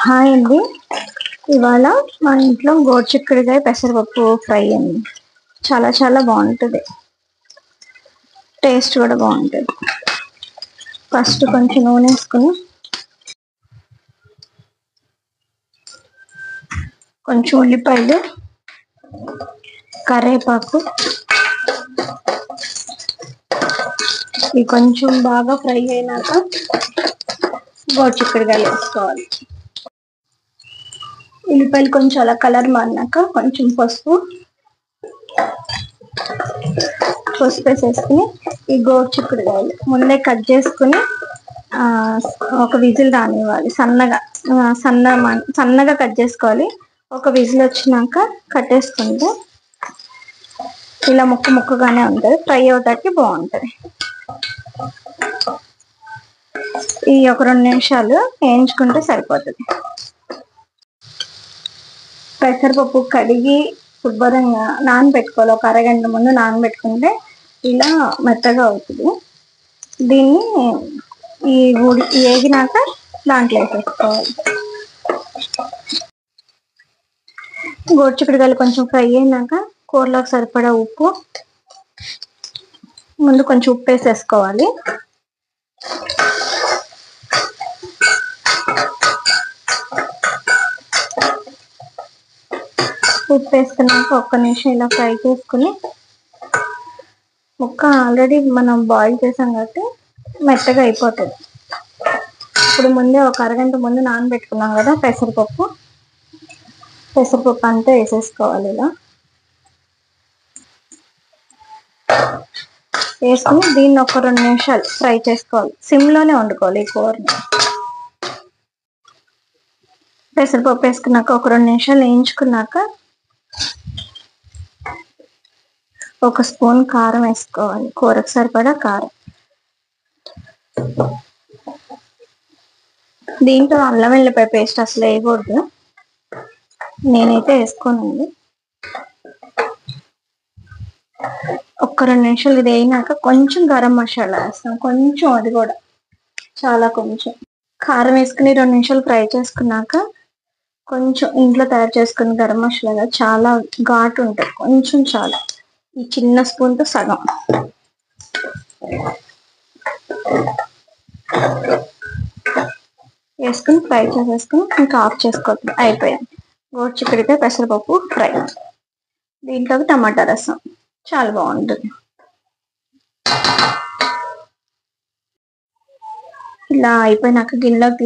Hi అండి. ఇవాళ మా ఇంట్లో గోరుచిక్కుడుకాయ పెసరపప్పు ఫ్రై అండి. చాలా చాలా బాగుంటుంది, టేస్ట్ కూడా బాగుంటుంది. ఫస్ట్ కొంచెం నూనె వేసుకుని కొంచెం ఉల్లిపాయలు, కరివేపాకు ఇవి కొంచెం బాగా ఫ్రై అయినాక గోరుచిక్కుడుకాయలు వేసుకోవాలి. ఉల్లిపాయలు కొంచెం అలా కలర్ మారినాక కొంచెం పసుపు వేసేసుకుని ఈ గోరుచిక్కుడుకాయలు ముందే కట్ చేసుకుని ఒక విజిల్ రానివ్వాలి. సన్నగా కట్ చేసుకోవాలి. ఒక విజిల్ వచ్చినాక కట్టేసుకుంటే ఇలా ముక్కగానే ఉంటుంది. ఫ్రై అవటానికి బాగుంటుంది. ఈ ఒక 2 నిమిషాలు వేయించుకుంటే సరిపోతుంది. పెసరపప్పు కడిగి శుభ్రంగా నానబెట్టుకోవాలి. ఒక అరగంట ముందు నానబెట్టుకుంటే ఇలా మెత్తగా అవుతుంది. దీన్ని వేగినాక దాంట్లో వేసేసుకోవాలి. గోరుచిక్కుడుకాయలు కొంచెం ఫ్రై అయినాక కూరలోకి సరిపడా ఉప్పు, ముందు కొంచెం ఉప్పు వేసేసుకోవాలి. ఉప్పు వేసుకున్నాక ఒక్క నిమిషం ఇలా ఫ్రై చేసుకుని, ముక్క ఆల్రెడీ మనం బాయిల్ చేసాం కాబట్టి మెత్తగా అయిపోతుంది. ఇప్పుడు ముందే ఒక అరగంట ముందు నానబెట్టుకున్నాం కదా పెసరపప్పు అంతా వేసేసుకోవాలి. ఇలా వేసుకుని దీన్ని ఒక 2 నిమిషాలు ఫ్రై చేసుకోవాలి. సిమ్లోనే వండుకోవాలి ఈ కూరని. పెసరపప్పు వేసుకున్నాక ఒక 2 నిమిషాలు వేయించుకున్నాక ఒక స్పూన్ కారం వేసుకోవాలి. కూరకు సరిపడా కారం. దీంట్లో అల్లం వెల్లిపాయ పేస్ట్ అసలు వేయకూడదు, నేనైతే వేసుకోనండి. ఒక్క 2 నిమిషాలు ఇది అయినాక కొంచెం గరం మసాలా వేస్తాం. కొంచెం, అది కూడా చాలా కొంచెం. కారం వేసుకుని 2 నిమిషాలు ఫ్రై చేసుకున్నాక కొంచెం ఇంట్లో తయారు చేసుకుని గరం మసాలా చాలా ఘాటు ఉంటుంది. కొంచెం చాలా, ఈ చిన్న స్పూన్తో సగం వేసుకుని ఫ్రై చేసేసుకుని ఇంకా ఆఫ్ చేసుకోవద్దు. అయిపోయాయి గోరుచిక్కుడుకాయ పెసరపప్పు ఫ్రై. దీంట్లోకి టమాటా రసం చాలా బాగుంటుంది. ఇలా అయిపోయినాక గిన్నెలోకి